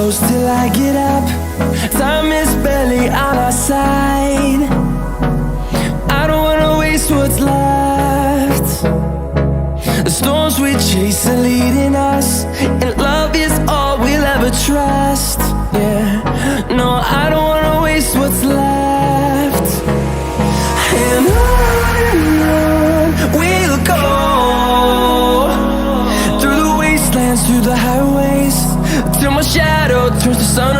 close till I get up. Time is barely on our side. I don't wanna waste what's left. The storms we chase are leading us, and love is all we'll ever trust. Yeah, no, I don't wanna waste what's left. And on we'll go, through the wastelands, through the highways, till my shadow turns to sun